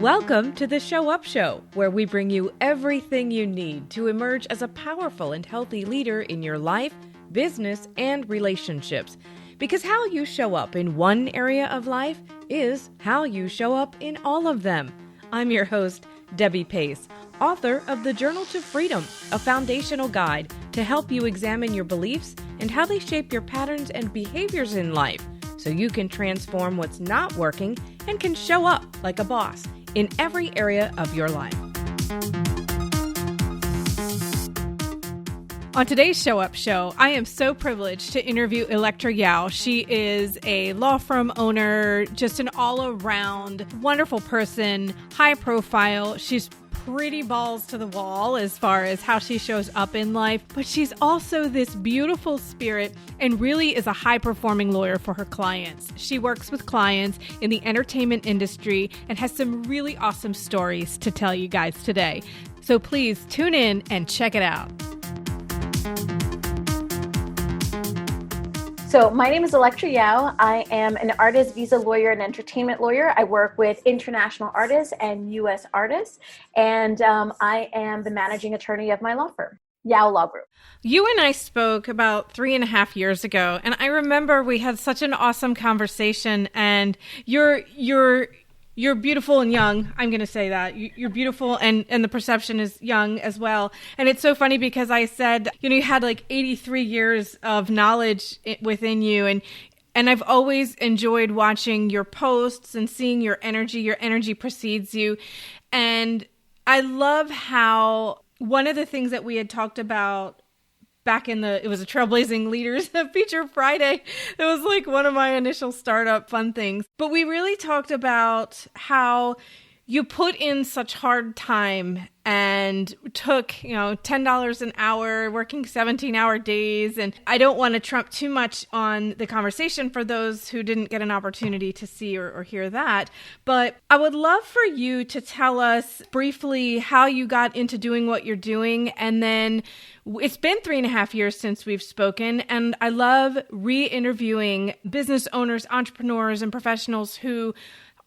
Welcome to the Show Up Show, where we bring you everything you need to emerge as a powerful and healthy leader in your life, business, and relationships. Because how you show up in one area of life is how you show up in all of them. I'm your host, Debbie Pace, author of The Journal to Freedom, a foundational guide to help you examine your beliefs and how they shape your patterns and behaviors in life, so you can transform what's not working and can show up like a boss in every area of your life. On today's Show Up Show, I am so privileged to interview Elektra Yao. She is a law firm owner, just an all-around wonderful person, high profile. She's pretty balls to the wall as far as how she shows up in life, but she's also this beautiful spirit and really is a high-performing lawyer for her clients. She works with clients in the entertainment industry and has some really awesome stories to tell you guys today. So please tune in and check it out. So my name is Elektra Yao. I am an artist, visa lawyer, and entertainment lawyer. I work with international artists and U.S. artists, and I am the managing attorney of my law firm, Yao Law Group. You and I spoke about 3.5 years ago, and I remember we had such an awesome conversation, and you're beautiful and young. I'm going to say that. You're beautiful and the perception is young as well. And it's so funny because I said, you had like 83 years of knowledge within you. And I've always enjoyed watching your posts and seeing your energy. Your energy precedes you. And I love how one of the things that we had talked about back it was a Trailblazing Leaders Feature Friday. It was like one of my initial startup fun things. But we really talked about how you put in such hard time and took, $10 an hour, working 17-hour days. And I don't want to trump too much on the conversation for those who didn't get an opportunity to see or hear that. But I would love for you to tell us briefly how you got into doing what you're doing. And then it's been 3.5 years since we've spoken. And I love re-interviewing business owners, entrepreneurs, and professionals who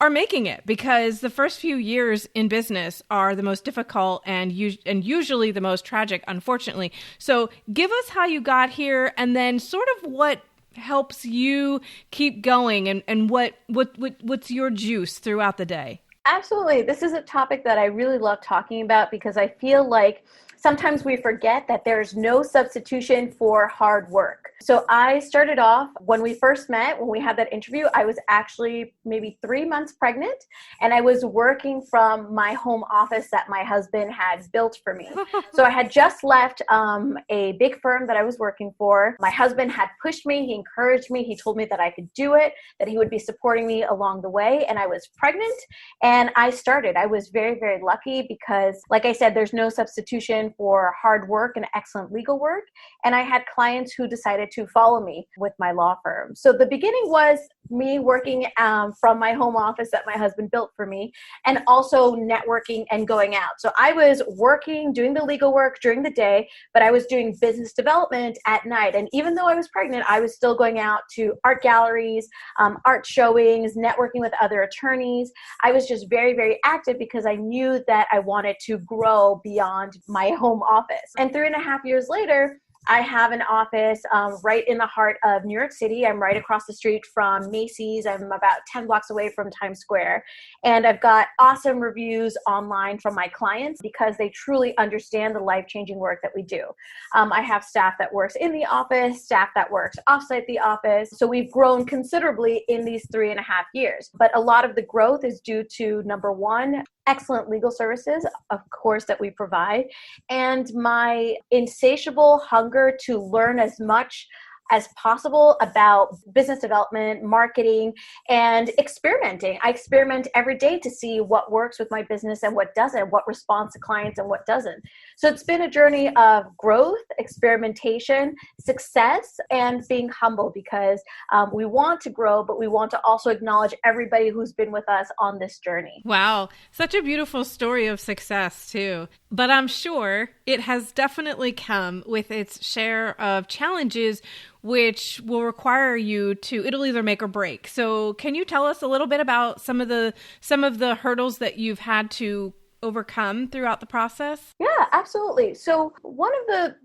are making it, because the first few years in business are the most difficult and usually the most tragic, unfortunately. So give us how you got here, and then sort of what helps you keep going, and what's your juice throughout the day. Absolutely. This is a topic that I really love talking about because I feel like sometimes we forget that there's no substitution for hard work. So I started off when we first met, when we had that interview, I was actually maybe 3 months pregnant, and I was working from my home office that my husband had built for me. So I had just left a big firm that I was working for. My husband had pushed me, he encouraged me, he told me that I could do it, that he would be supporting me along the way, and I was pregnant, and I started. I was very, very lucky because, like I said, there's no substitution for hard work and excellent legal work, and I had clients who decided to follow me with my law firm. So the beginning was me working from my home office that my husband built for me, and also networking and going out. So I was working, doing the legal work during the day, but I was doing business development at night. And even though I was pregnant, I was still going out to art galleries, art showings, networking with other attorneys. I was just very, very active because I knew that I wanted to grow beyond my home office. And 3.5 years later, I have an office right in the heart of New York City. I'm right across the street from Macy's. I'm about 10 blocks away from Times Square. And I've got awesome reviews online from my clients because they truly understand the life-changing work that we do. I have staff that works in the office, staff that works offsite the office. So we've grown considerably in these 3.5 years. But a lot of the growth is due to, number one, excellent legal services, of course, that we provide, and my insatiable hunger to learn as much as possible about business development, marketing, and experimenting. I experiment every day to see what works with my business and what doesn't, what responds to clients and what doesn't. So it's been a journey of growth, experimentation, success, and being humble because we want to grow, but we want to also acknowledge everybody who's been with us on this journey. Wow. Such a beautiful story of success too. But I'm sure it has definitely come with its share of challenges which will require you to, it'll either make or break. So can you tell us a little bit about some of the hurdles that you've had to overcome throughout the process? Yeah, absolutely. So one of the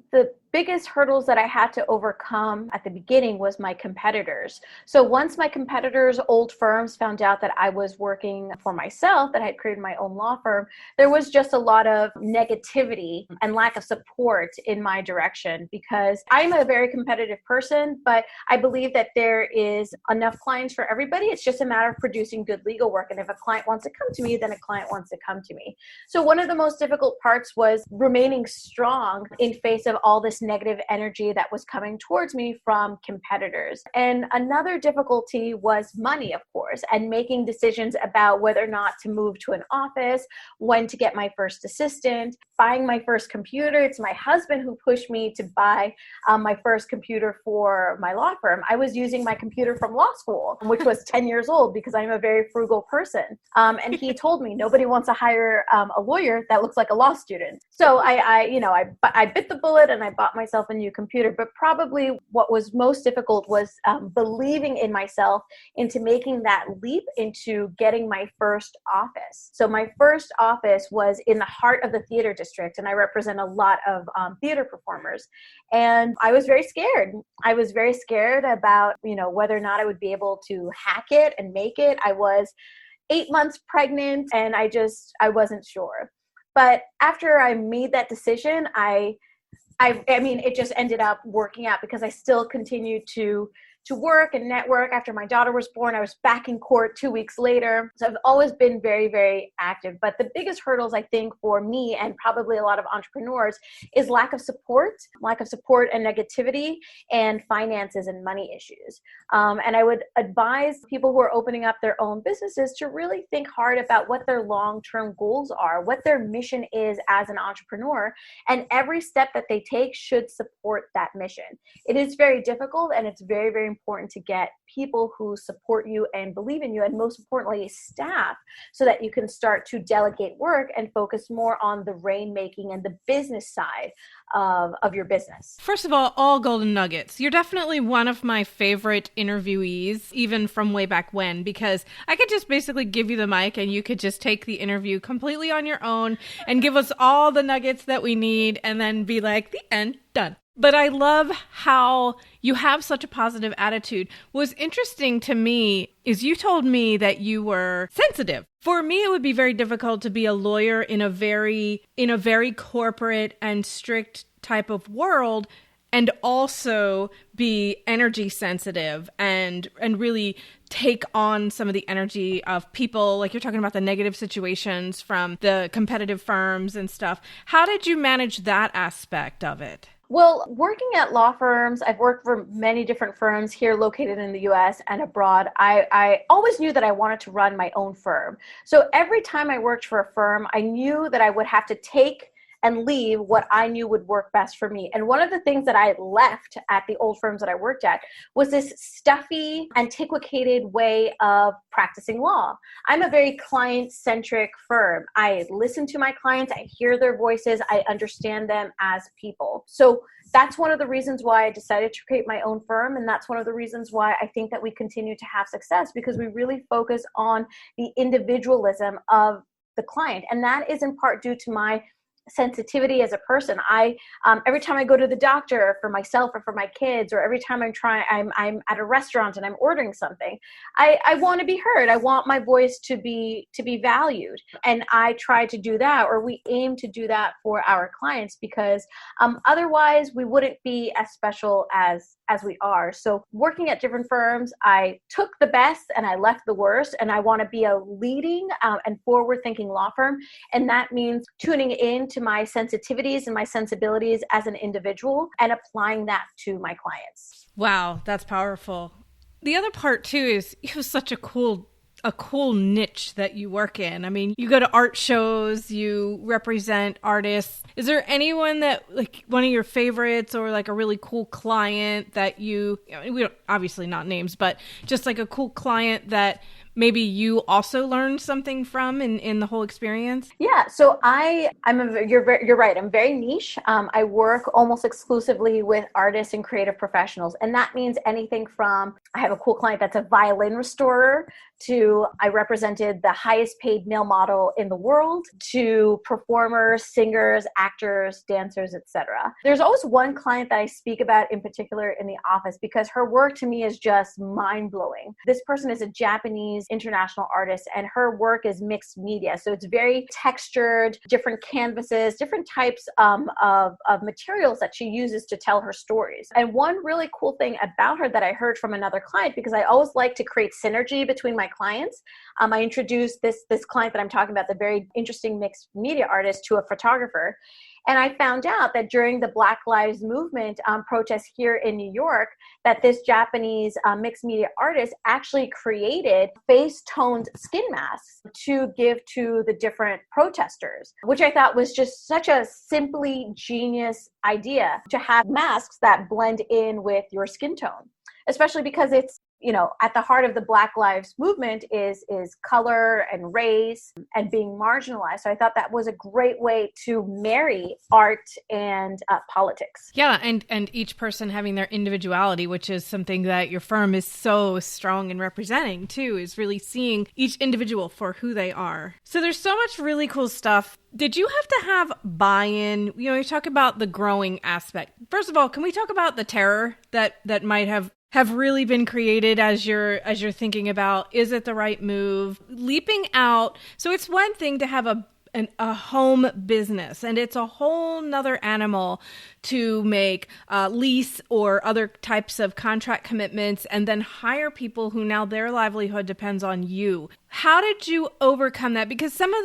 biggest hurdles that I had to overcome at the beginning was my competitors. So once my competitors, old firms, found out that I was working for myself, that I had created my own law firm, there was just a lot of negativity and lack of support in my direction, because I'm a very competitive person, but I believe that there is enough clients for everybody. It's just a matter of producing good legal work. And if a client wants to come to me, then a client wants to come to me. So one of the most difficult parts was remaining strong in face of all this negative energy that was coming towards me from competitors. And another difficulty was money, of course, and making decisions about whether or not to move to an office, when to get my first assistant, buying my first computer. It's my husband who pushed me to buy my first computer for my law firm. I was using my computer from law school, which was 10 years old, because I'm a very frugal person. And he told me nobody wants to hire a lawyer that looks like a law student. So I bit the bullet and I bought myself a new computer. But probably what was most difficult was believing in myself into making that leap into getting my first office. So my first office was in the heart of the theater district, and I represent a lot of theater performers. And I was very scared. I was very scared about, whether or not I would be able to hack it and make it. I was 8 months pregnant, and I wasn't sure. But after I made that decision, I mean, it just ended up working out, because I still continued to work and network. After my daughter was born, I was back in court 2 weeks later. So I've always been very, very active. But the biggest hurdles, I think, for me and probably a lot of entrepreneurs is lack of support and negativity, and finances and money issues. And I would advise people who are opening up their own businesses to really think hard about what their long-term goals are, what their mission is as an entrepreneur, and every step that they take should support that mission. It is very difficult, and it's very, very important to get people who support you and believe in you, and most importantly, staff, so that you can start to delegate work and focus more on the rainmaking and the business side of your business. First of all golden nuggets. You're definitely one of my favorite interviewees, even from way back when, because I could just basically give you the mic and you could just take the interview completely on your own and give us all the nuggets that we need, and then be like, the end, done. But I love how you have such a positive attitude. What's interesting to me is you told me that you were sensitive. For me, it would be very difficult to be a lawyer in a very corporate and strict type of world, and also be energy sensitive and really take on some of the energy of people, like you're talking about the negative situations from the competitive firms and stuff. How did you manage that aspect of it? Well, working at law firms, I've worked for many different firms here located in the US and abroad. I always knew that I wanted to run my own firm. So every time I worked for a firm, I knew that I would have to take and leave what I knew would work best for me. And one of the things that I left at the old firms that I worked at was this stuffy, antiquated way of practicing law. I'm a very client-centric firm. I listen to my clients, I hear their voices, I understand them as people. So that's one of the reasons why I decided to create my own firm. And that's one of the reasons why I think that we continue to have success, because we really focus on the individualism of the client. And that is in part due to my sensitivity as a person. Every time I go to the doctor for myself or for my kids, or every time I'm at a restaurant and I'm ordering something, I want to be heard. I want my voice to be valued. And I try to do that, or we aim to do that for our clients, because otherwise we wouldn't be as special as we are. So working at different firms, I took the best and I left the worst, and I want to be a leading and forward-thinking law firm. And that means tuning in to my sensitivities and my sensibilities as an individual and applying that to my clients. Wow, that's powerful. The other part too is you have such a cool niche that you work in. I mean, you go to art shows, you represent artists. Is there anyone that, like, one of your favorites, or like a really cool client that we don't, obviously not names, but just like a cool client that maybe you also learned something from in the whole experience? Yeah, so you're right. I'm very niche. I work almost exclusively with artists and creative professionals, and that means anything from I have a cool client that's a violin restorer to I represented the highest paid male model in the world to performers, singers, actors, dancers, etc. There's always one client that I speak about in particular in the office because her work to me is just mind-blowing. This person is a Japanese international artist and her work is mixed media. So it's very textured, different canvases, different types of materials that she uses to tell her stories. And one really cool thing about her that I heard from another client, because I always like to create synergy between my clients. I introduced this client that I'm talking about, the very interesting mixed media artist, to a photographer. And I found out that during the Black Lives Movement protests here in New York, that this Japanese mixed media artist actually created face-toned skin masks to give to the different protesters, which I thought was just such a simply genius idea to have masks that blend in with your skin tone, especially because it's, at the heart of the Black Lives Movement is color and race and being marginalized. So I thought that was a great way to marry art and politics. Yeah, and each person having their individuality, which is something that your firm is so strong in representing too, is really seeing each individual for who they are. So there's so much really cool stuff. Did you have to have buy-in? You talk about the growing aspect. First of all, can we talk about the terror that might have really been created as you're thinking about, is it the right move? Leaping out. So it's one thing to have a home business, and it's a whole nother animal to make lease or other types of contract commitments and then hire people who now their livelihood depends on you. How did you overcome that? Because some of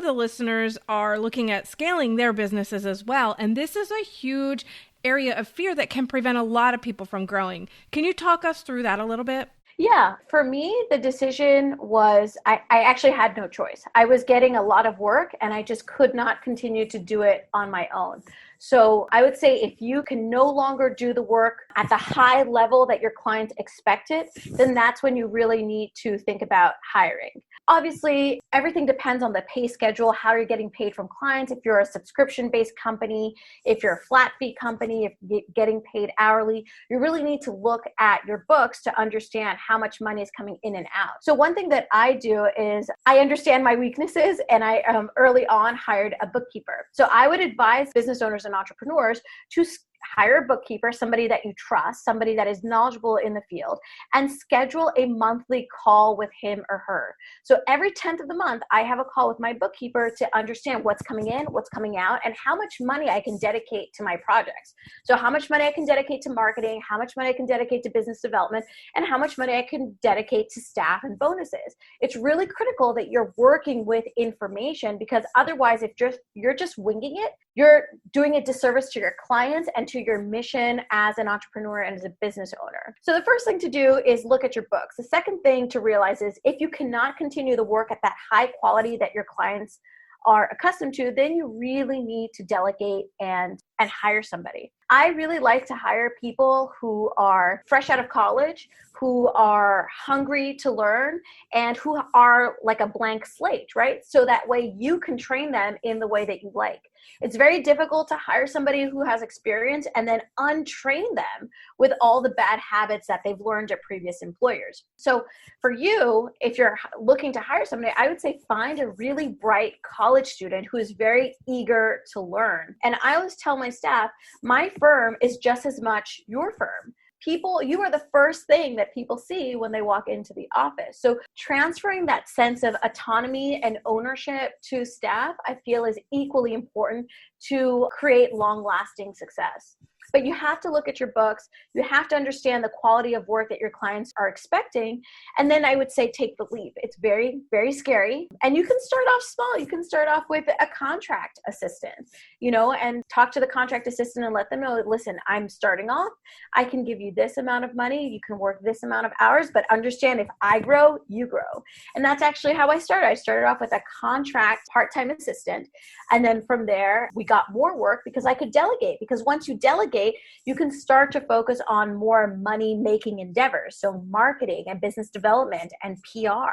the listeners are looking at scaling their businesses as well, and this is a huge area of fear that can prevent a lot of people from growing. Can you talk us through that a little bit? Yeah, for me, the decision was I actually had no choice. I was getting a lot of work and I just could not continue to do it on my own. So I would say if you can no longer do the work at the high level that your clients expect it, then that's when you really need to think about hiring. Obviously, everything depends on the pay schedule, how you're getting paid from clients. If you're a subscription-based company, if you're a flat fee company, if you're getting paid hourly, you really need to look at your books to understand how much money is coming in and out. So one thing that I do is I understand my weaknesses, and I early on hired a bookkeeper. So I would advise business owners and entrepreneurs to hire a bookkeeper, somebody that you trust, somebody that is knowledgeable in the field, and schedule a monthly call with him or her. So every 10th of the month, I have a call with my bookkeeper to understand what's coming in, what's coming out, and how much money I can dedicate to my projects. So how much money I can dedicate to marketing, how much money I can dedicate to business development, and how much money I can dedicate to staff and bonuses. It's really critical that you're working with information, because otherwise, if you're just winging it, you're doing a disservice to your clients and to your mission as an entrepreneur and as a business owner. So the first thing to do is look at your books. The second thing to realize is if you cannot continue the work at that high quality that your clients are accustomed to, then you really need to delegate and hire somebody. I really like to hire people who are fresh out of college, who are hungry to learn, and who are like a blank slate, right? So that way you can train them in the way that you like. It's very difficult to hire somebody who has experience and then untrain them with all the bad habits that they've learned at previous employers. So for you, if you're looking to hire somebody, I would say find a really bright college student who is very eager to learn. And I always tell my staff, my firm is just as much your firm. You are the first thing that people see when they walk into the office. So transferring that sense of autonomy and ownership to staff, I feel, is equally important to create long-lasting success. But you have to look at your books. You have to understand the quality of work that your clients are expecting. And then I would say take the leap. It's very, very scary. And you can start off small. You can start off with a contract assistant, and talk to the contract assistant and let them know, listen, I'm starting off. I can give you this amount of money. You can work this amount of hours, but understand if I grow, you grow. And that's actually how I started. I started off with a contract part-time assistant. And then from there, we got more work because I could delegate. Because once you delegate, delegate, you can start to focus on more money-making endeavors. So marketing and business development and PR.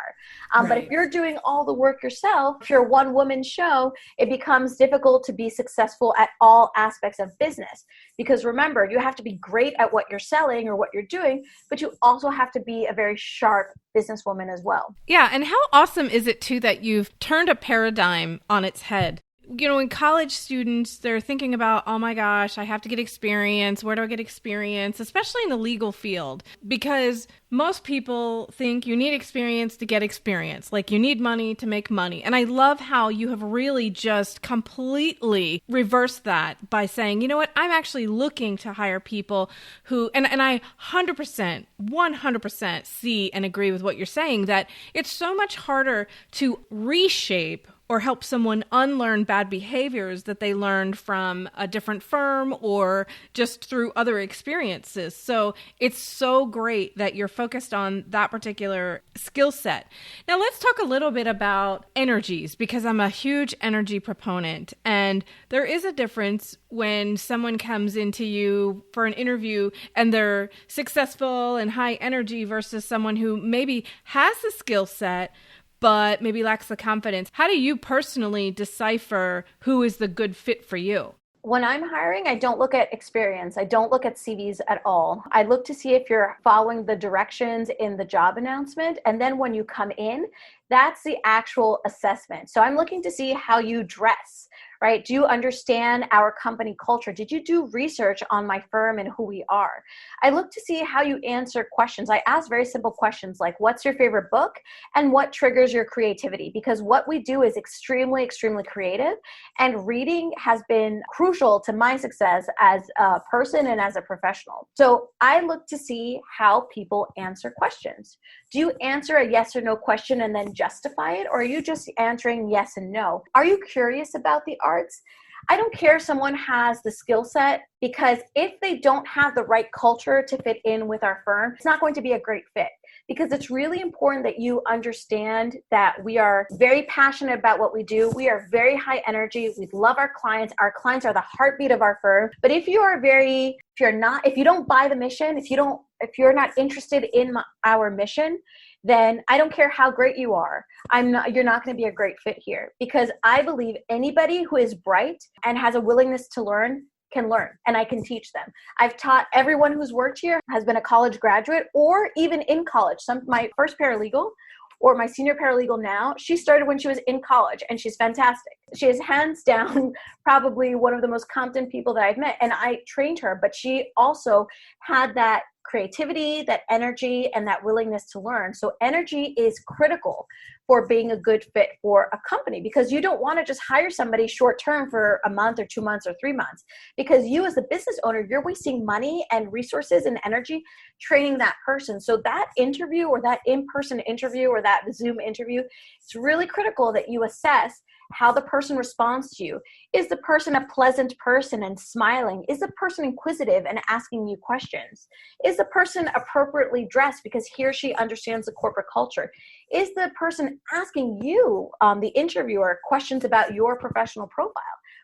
But if you're doing all the work yourself, if you're a one-woman show, it becomes difficult to be successful at all aspects of business. Because remember, you have to be great at what you're selling or what you're doing, but you also have to be a very sharp businesswoman as well. Yeah, and how awesome is it too that you've turned a paradigm on its head? In college students, they're thinking about, oh my gosh, I have to get experience. Where do I get experience? Especially in the legal field, because most people think you need experience to get experience. Like you need money to make money. And I love how you have really just completely reversed that by saying, you know what, I'm actually looking to hire people who, and I 100% see and agree with what you're saying, that it's so much harder to reshape or help someone unlearn bad behaviors that they learned from a different firm or just through other experiences. So it's so great that you're focused on that particular skill set. Now let's talk a little bit about energies, because I'm a huge energy proponent. And there is a difference when someone comes into you for an interview and they're successful and high energy versus someone who maybe has the skill set but maybe lacks the confidence. How do you personally decipher who is the good fit for you? When I'm hiring, I don't look at experience. I don't look at CVs at all. I look to see if you're following the directions in the job announcement. And then when you come in, that's the actual assessment. So I'm looking to see how you dress, right? Do you understand our company culture? Did you do research on my firm and who we are? I look to see how you answer questions. I ask very simple questions like, what's your favorite book and what triggers your creativity? Because what we do is extremely, extremely creative, and reading has been crucial to my success as a person and as a professional. So I look to see how people answer questions. Do you answer a yes or no question and then justify it? Or are you just answering yes and no? Are you curious about the arts? I don't care if someone has the skill set, because if they don't have the right culture to fit in with our firm, it's not going to be a great fit. Because it's really important that you understand that we are very passionate about what we do. We are very high energy. We love our clients. Our clients are the heartbeat of our firm. But if you don't buy the mission, if you're not interested in our mission, then I don't care how great you are. You're not going to be a great fit here, because I believe anybody who is bright and has a willingness to learn can learn, and I can teach them. I've taught everyone who's worked here has been a college graduate or even in college. My first paralegal, or my senior paralegal now, she started when she was in college, and she's fantastic. She is hands down probably one of the most competent people that I've met, and I trained her, but she also had that creativity, that energy, and that willingness to learn. So energy is critical for being a good fit for a company, because you don't want to just hire somebody short term for a month or 2 months or 3 months, because you as the business owner, you're wasting money and resources and energy training that person. So that interview, or that in-person interview, or that Zoom interview, it's really critical that you assess how the person responds to you. Is the person a pleasant person and smiling? Is the person inquisitive and asking you questions? Is the person appropriately dressed because he or she understands the corporate culture? Is the person asking you, the interviewer, questions about your professional profile?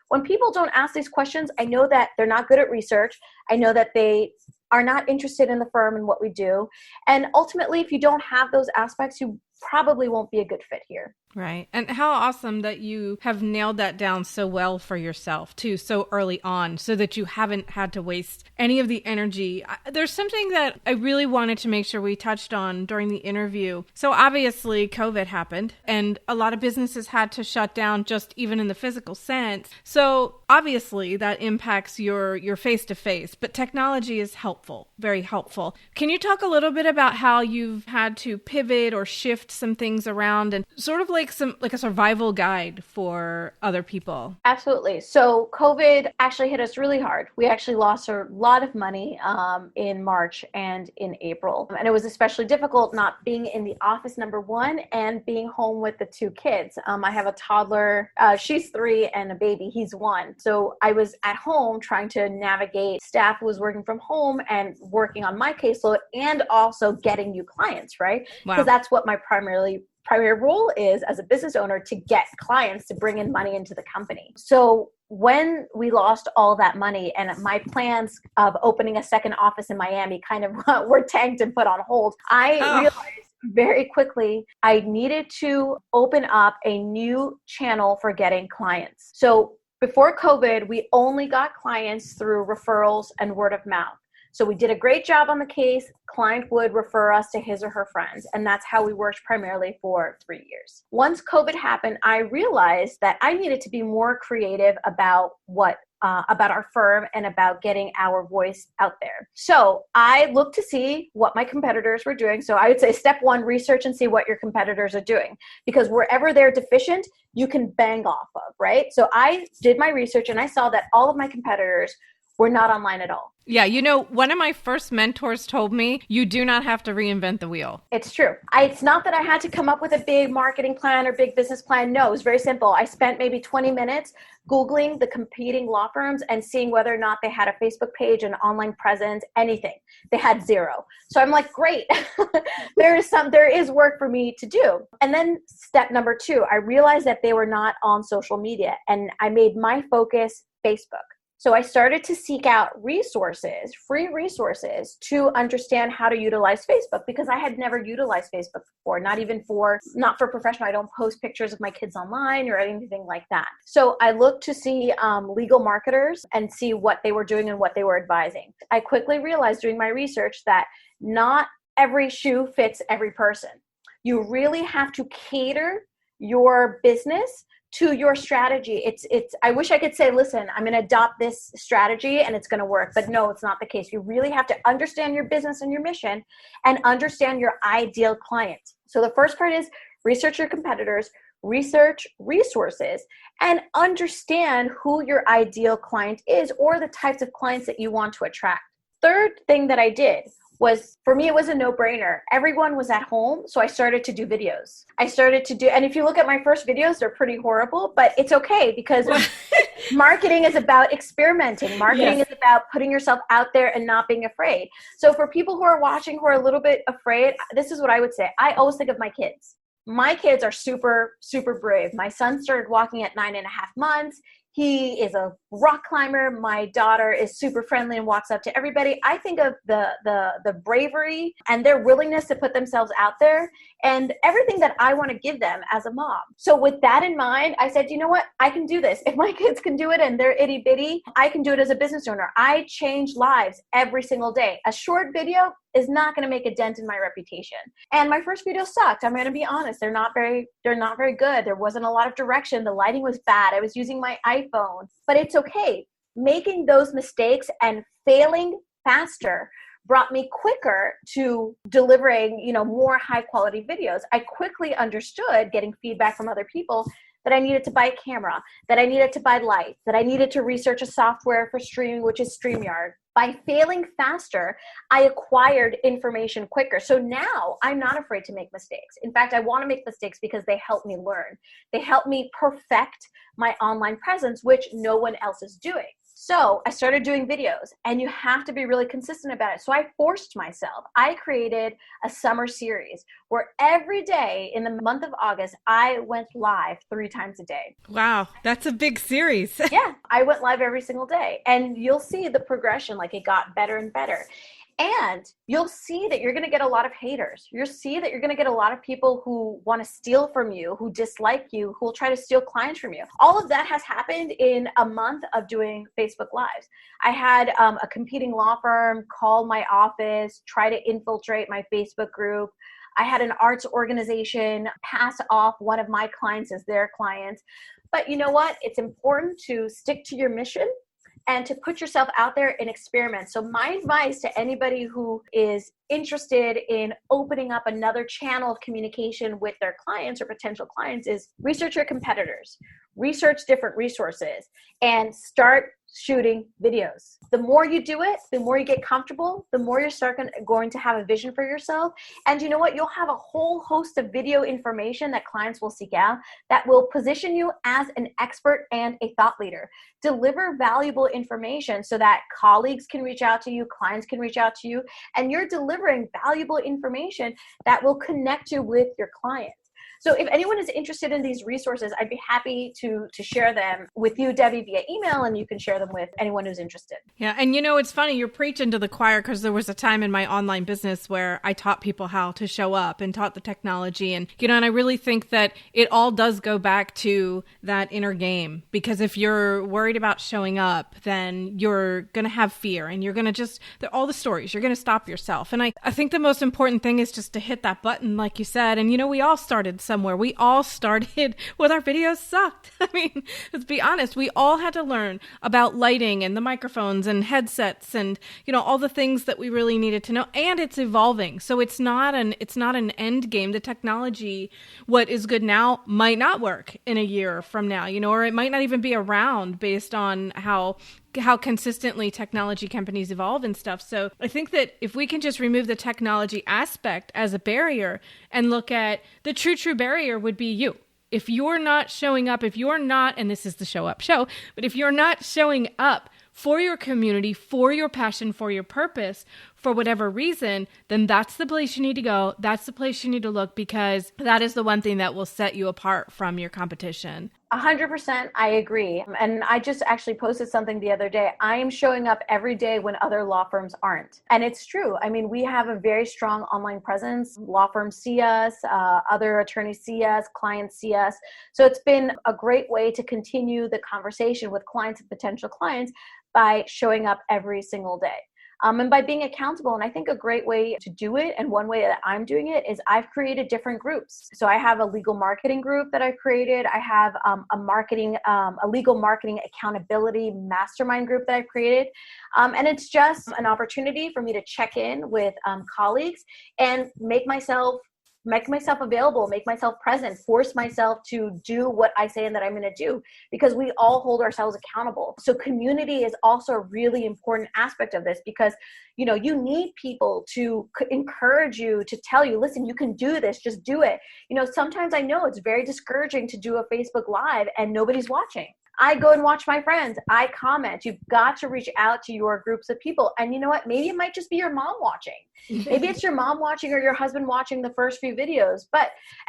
When people don't ask these questions, I know that they're not good at research. I know that they are not interested in the firm and what we do. And ultimately, if you don't have those aspects, you probably won't be a good fit here. Right. And how awesome that you have nailed that down so well for yourself too, so early on, so that you haven't had to waste any of the energy. There's something that I really wanted to make sure we touched on during the interview. So obviously COVID happened, and a lot of businesses had to shut down, just even in the physical sense. So obviously that impacts your face-to-face, but technology is helpful, very helpful. Can you talk a little bit about how you've had to pivot or shift some things around, and sort of like a survival guide for other people? Absolutely. So COVID actually hit us really hard. We actually lost a lot of money in March and in April. And it was especially difficult not being in the office, number one, and being home with the 2 kids. I have a toddler, she's 3, and a baby, he's 1. So I was at home trying to navigate staff who was working from home and working on my caseload, and also getting new clients, right? Wow. Because that's what my primary role is as a business owner, to get clients to bring in money into the company. So when we lost all that money and my plans of opening a second office in Miami kind of were tanked and put on hold, I realized very quickly I needed to open up a new channel for getting clients. So before COVID, we only got clients through referrals and word of mouth. So we did a great job on the case. Client would refer us to his or her friends. And that's how we worked primarily for 3 years. Once COVID happened, I realized that I needed to be more creative about about our firm and about getting our voice out there. So I looked to see what my competitors were doing. So I would say step one, research and see what your competitors are doing, because wherever they're deficient, you can bang off of, right? So I did my research and I saw that all of my competitors were not online at all. Yeah, one of my first mentors told me, you do not have to reinvent the wheel. It's true. It's not that I had to come up with a big marketing plan or big business plan. No, it was very simple. I spent maybe 20 minutes Googling the competing law firms and seeing whether or not they had a Facebook page, an online presence, anything. They had zero. So I'm like, great, there is work for me to do. And then step number 2, I realized that they were not on social media, and I made my focus Facebook. So I started to seek out resources, free resources, to understand how to utilize Facebook, because I had never utilized Facebook before, not for professional. I don't post pictures of my kids online or anything like that. So I looked to see legal marketers and see what they were doing and what they were advising. I quickly realized during my research that not every shoe fits every person. You really have to cater your business to your strategy. I wish I could say, listen, I'm going to adopt this strategy and it's going to work, but no, it's not the case. You really have to understand your business and your mission and understand your ideal client. So the first part is research your competitors, research resources, and understand who your ideal client is or the types of clients that you want to attract. Third thing that I did was, for me, it was a no-brainer. Everyone was at home, so I started to do videos. And if you look at my first videos, they're pretty horrible, but it's okay, because marketing is about experimenting. Marketing is about putting yourself out there and not being afraid. So for people who are watching who are a little bit afraid, this is what I would say. I always think of my kids. My kids are super, super brave. My son started walking at 9.5 months. He is a rock climber. My daughter is super friendly and walks up to everybody. I think of the bravery and their willingness to put themselves out there and everything that I want to give them as a mom. So with that in mind, I said, you know what? I can do this. If my kids can do it and they're itty bitty, I can do it as a business owner. I change lives every single day. A short video is not going to make a dent in my reputation. And my first video sucked. I'm going to be honest. They're not very good. There wasn't a lot of direction. The lighting was bad. I was using my iPhone, but it's okay. Making those mistakes and failing faster brought me quicker to delivering, more high quality videos. I quickly understood, getting feedback from other people, that I needed to buy a camera, that I needed to buy lights, that I needed to research a software for streaming, which is StreamYard. By failing faster, I acquired information quicker. So now I'm not afraid to make mistakes. In fact, I want to make mistakes because they help me learn. They help me perfect my online presence, which no one else is doing. So I started doing videos, and you have to be really consistent about it. So I forced myself. I created a summer series where every day in the month of August, I went live 3 times a day. Wow, that's a big series. Yeah, I went live every single day, and you'll see the progression, like it got better and better. And you'll see that you're going to get a lot of haters. You'll see that you're going to get a lot of people who want to steal from you, who dislike you, who will try to steal clients from you. All of that has happened in a month of doing Facebook Lives. I had a competing law firm call my office, try to infiltrate my Facebook group. I had an arts organization pass off one of my clients as their clients. But you know what? It's important to stick to your mission and to put yourself out there and experiment. So my advice to anybody who is interested in opening up another channel of communication with their clients or potential clients is research your competitors, research different resources, and start shooting videos. The more you do it, the more you get comfortable, the more you're going to have a vision for yourself. And you know what? You'll have a whole host of video information that clients will seek out that will position you as an expert and a thought leader. Deliver valuable information so that colleagues can reach out to you, clients can reach out to you, and you're delivering valuable information that will connect you with your clients. So if anyone is interested in these resources, I'd be happy to share them with you, Debbie, via email, and you can share them with anyone who's interested. Yeah. And it's funny, you're preaching to the choir, because there was a time in my online business where I taught people how to show up and taught the technology. And, and I really think that it all does go back to that inner game, because if you're worried about showing up, then you're going to have fear, and you're going to just, all the stories, you're going to stop yourself. And I think the most important thing is just to hit that button, like you said. And, we all started somewhere. We all started with our videos sucked. I mean, let's be honest. We all had to learn about lighting and the microphones and headsets and, all the things that we really needed to know. And it's evolving. So it's not an end game. The technology, what is good now, might not work in a year from now, or it might not even be around based on how consistently technology companies evolve and stuff. So I think that if we can just remove the technology aspect as a barrier and look at the true barrier would be you. If you're not showing up, and this is the Show Up Show, but if you're not showing up for your community, for your passion, for your purpose, for whatever reason, then that's the place you need to go. That's the place you need to look, because that is the one thing that will set you apart from your competition. 100%, I agree. And I just actually posted something the other day. I am showing up every day when other law firms aren't. And it's true. I mean, we have a very strong online presence. Law firms see us, other attorneys see us, clients see us. So it's been a great way to continue the conversation with clients and potential clients by showing up every single day. And by being accountable. And I think a great way to do it, and one way that I'm doing it, is I've created different groups. So I have a legal marketing group that I've created. I have a legal marketing accountability mastermind group that I've created. And it's just an opportunity for me to check in with colleagues and make myself available, make myself present, force myself to do what I say and that I'm going to do, because we all hold ourselves accountable. So community is also a really important aspect of this, because, you need people to encourage you, to tell you, listen, you can do this, just do it. Sometimes I know it's very discouraging to do a Facebook Live and nobody's watching. I go and watch my friends. I comment. You've got to reach out to your groups of people. And you know what? Maybe it might just be your mom watching. Maybe it's your mom watching or your husband watching the first few videos.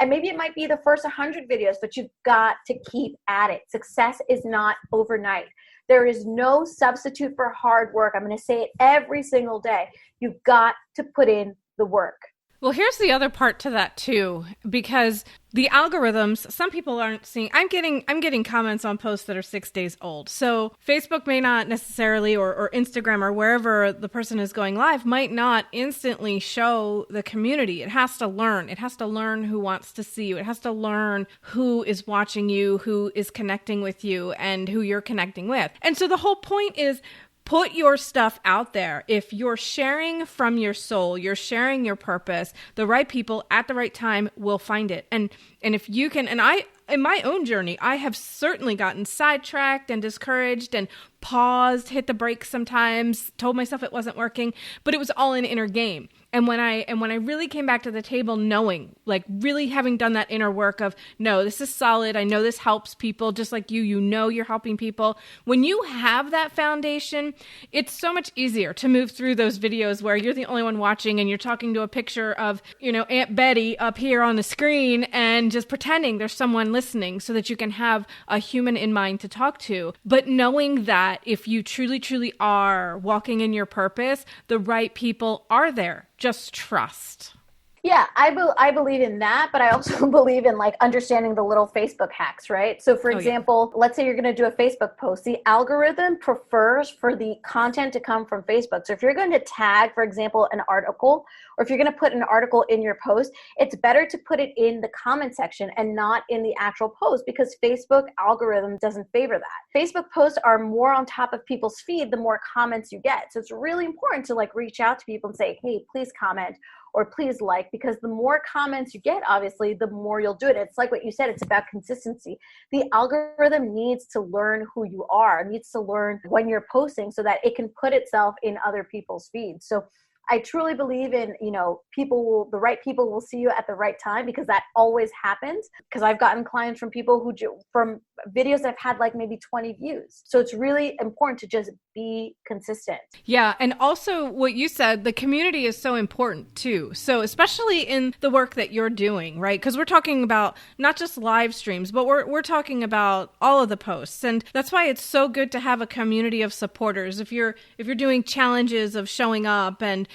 And maybe it might be the first 100 videos, but you've got to keep at it. Success is not overnight. There is no substitute for hard work. I'm going to say it every single day. You've got to put in the work. Well, here's the other part to that too, because the algorithms, some people aren't seeing, I'm getting comments on posts that are 6 days old. So Facebook may not necessarily, or Instagram or wherever the person is going live, might not instantly show the community. It has to learn. It has to learn who wants to see you. It has to learn who is watching you, who is connecting with you, and who you're connecting with. And so the whole point is, put your stuff out there. If you're sharing from your soul, you're sharing your purpose, the right people at the right time will find it. And if you can, and I, in my own journey, I have certainly gotten sidetracked and discouraged and paused, hit the brakes sometimes, told myself it wasn't working, but it was all an inner game. And when I really came back to the table knowing, like really having done that inner work of, no, this is solid. I know this helps people just like you, you're helping people. When you have that foundation, it's so much easier to move through those videos where you're the only one watching and you're talking to a picture of, Aunt Betty up here on the screen and just pretending there's someone listening so that you can have a human in mind to talk to. But knowing that if you truly, truly are walking in your purpose, the right people are there. Just trust. Yeah, I believe in that, but I also believe in understanding the little Facebook hacks, right? So for example, let's say you're going to do a Facebook post. The algorithm prefers for the content to come from Facebook. So if you're going to tag, for example, an article, or if you're going to put an article in your post, it's better to put it in the comment section and not in the actual post, because Facebook algorithm doesn't favor that. Facebook posts are more on top of people's feed the more comments you get. So it's really important to reach out to people and say, hey, please comment, or please because the more comments you get, obviously, the more you'll do it. It's like what you said, it's about consistency. The algorithm needs to learn who you are, needs to learn when you're posting so that it can put itself in other people's feeds. So I truly believe in, the right people will see you at the right time, because that always happens. Because I've gotten clients from people from videos that have had like maybe 20 views. So it's really important to just be consistent. Yeah. And also what you said, the community is so important too. So especially in the work that you're doing, right? Because we're talking about not just live streams, but we're talking about all of the posts. And that's why it's so good to have a community of supporters. If you're doing challenges of showing up and,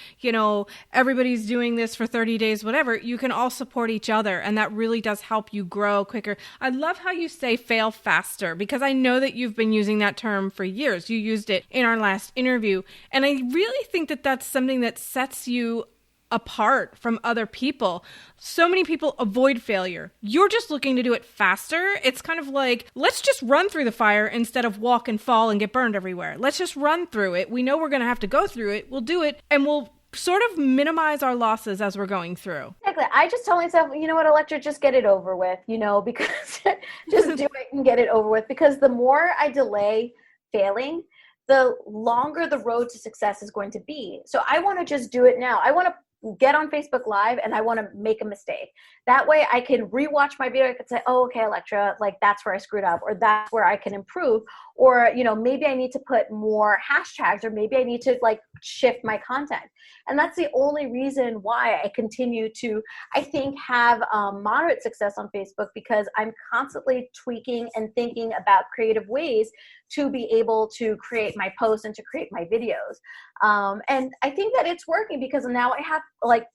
everybody's doing this for 30 days, whatever, you can all support each other. And that really does help you grow quicker. I love how you say fail faster, because I know that you've been using that term for years. You used it in our last interview. And I really think that that's something that sets you apart from other people. So many people avoid failure. You're just looking to do it faster. It's kind of like, let's just run through the fire instead of walk and fall and get burned everywhere. Let's just run through it. We know we're going to have to go through it. We'll do it, and we'll sort of minimize our losses as we're going through. Exactly. I just tell myself, you know what, Elektra, just get it over with, because just do it and get it over with. Because the more I delay failing, the longer the road to success is going to be. So I want to just do it now. I want to get on Facebook Live and I want to make a mistake. That way I can rewatch my video. I could say, oh, okay, Elektra, like that's where I screwed up, or that's where I can improve. Or, maybe I need to put more hashtags, or maybe I need to like shift my content. And that's the only reason why I continue to, I think, have moderate success on Facebook, because I'm constantly tweaking and thinking about creative ways to be able to create my posts and to create my videos. And I think that it's working, because now I have like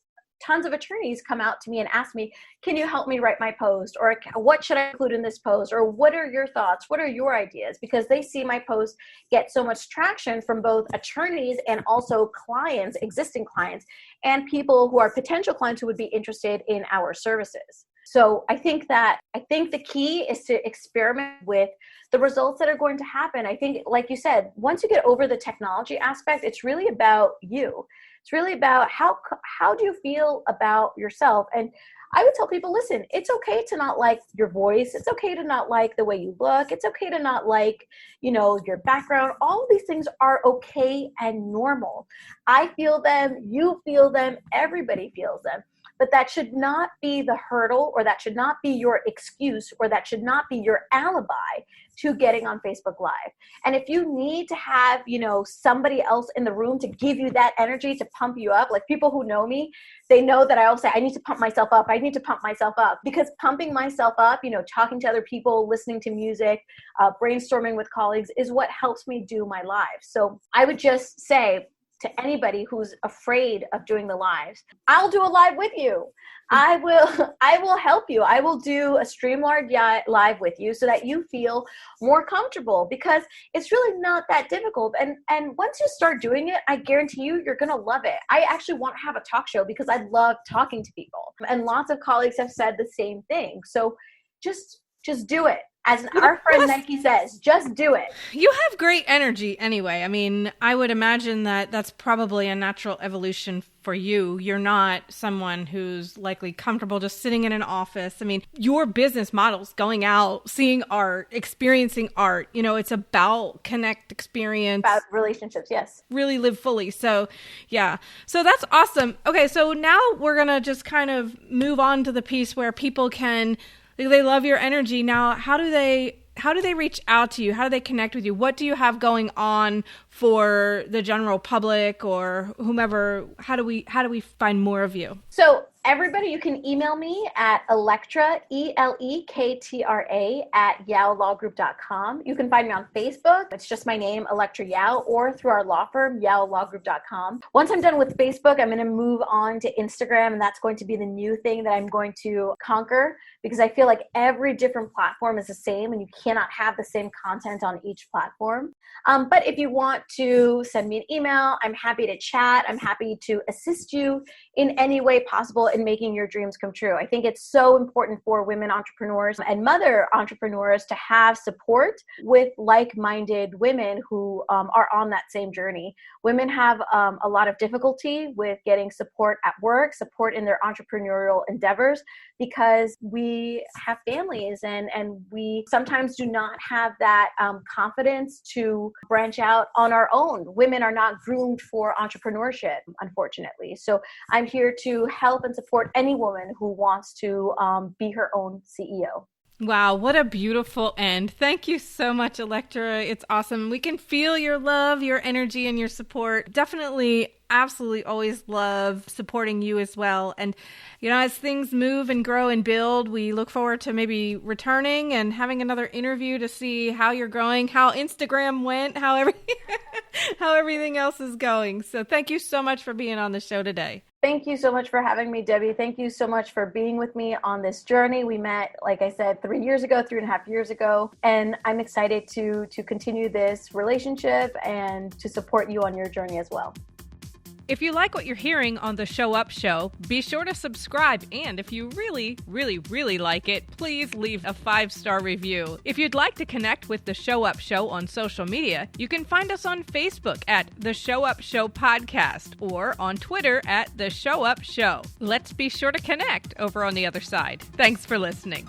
tons of attorneys come out to me and ask me, can you help me write my post? Or what should I include in this post? Or what are your thoughts? What are your ideas? Because they see my posts get so much traction from both attorneys and also clients, existing clients, and people who are potential clients who would be interested in our services. So I think the key is to experiment with the results that are going to happen. I think, like you said, once you get over the technology aspect, it's really about you. It's really about how do you feel about yourself. And I would tell people, listen, it's okay to not like your voice. It's okay to not like the way you look. It's okay to not like, your background. All of these things are okay and normal. I feel them. You feel them. Everybody feels them. But that should not be the hurdle, or that should not be your excuse, or that should not be your alibi to getting on Facebook Live. And if you need to have, somebody else in the room to give you that energy to pump you up, like people who know me, they know that I always say, I need to pump myself up. I need to pump myself up, because pumping myself up, talking to other people, listening to music, brainstorming with colleagues is what helps me do my live. So I would just say, to anybody who's afraid of doing the lives, I'll do a live with you. I will help you. I will do a StreamYard live with you so that you feel more comfortable, because it's really not that difficult. And once you start doing it, I guarantee you're going to love it. I actually want to have a talk show because I love talking to people. And lots of colleagues have said the same thing. So just do it. As our friend Nike says, just do it. You have great energy anyway. I mean, I would imagine that that's probably a natural evolution for you. You're not someone who's likely comfortable just sitting in an office. I mean, your business model's going out, seeing art, experiencing art. It's about connect, experience. About relationships, yes. Really live fully. So, yeah. So that's awesome. Okay, so now we're going to just kind of move on to the piece where people they love your energy. Now, how do they reach out to you? How do they connect with you? What do you have going on for the general public or whomever? How do we find more of you? So everybody, you can email me at Elektra, ELEKTRA @yaolawgroup.com. You can find me on Facebook. It's just my name, Elektra Yao, or through our law firm, yaolawgroup.com. Once I'm done with Facebook, I'm going to move on to Instagram, and that's going to be the new thing that I'm going to conquer, because I feel like every different platform is the same and you cannot have the same content on each platform. But if you want to send me an email, I'm happy to chat. I'm happy to assist you in any way possible in making your dreams come true. I think it's so important for women entrepreneurs and mother entrepreneurs to have support with like-minded women who are on that same journey. Women have a lot of difficulty with getting support at work, support in their entrepreneurial endeavors, because we have families and we sometimes do not have that confidence to branch out on our own. Women are not groomed for entrepreneurship, unfortunately. So I'm here to help and support any woman who wants to be her own CEO. Wow, what a beautiful end. Thank you so much, Elektra. It's awesome. We can feel your love, your energy, and your support. Definitely, absolutely always love supporting you as well. And, as things move and grow and build, we look forward to maybe returning and having another interview to see how you're growing, how Instagram went, how everything else is going. So thank you so much for being on the show today. Thank you so much for having me, Debbie. Thank you so much for being with me on this journey. We met, like I said, 3.5 years ago, and I'm excited to continue this relationship and to support you on your journey as well. If you like what you're hearing on the Show Up Show, be sure to subscribe. And if you really, really, really like it, please leave a 5-star review. If you'd like to connect with the Show Up Show on social media, you can find us on Facebook at the Show Up Show Podcast or on Twitter at the Show Up Show. Let's be sure to connect over on the other side. Thanks for listening.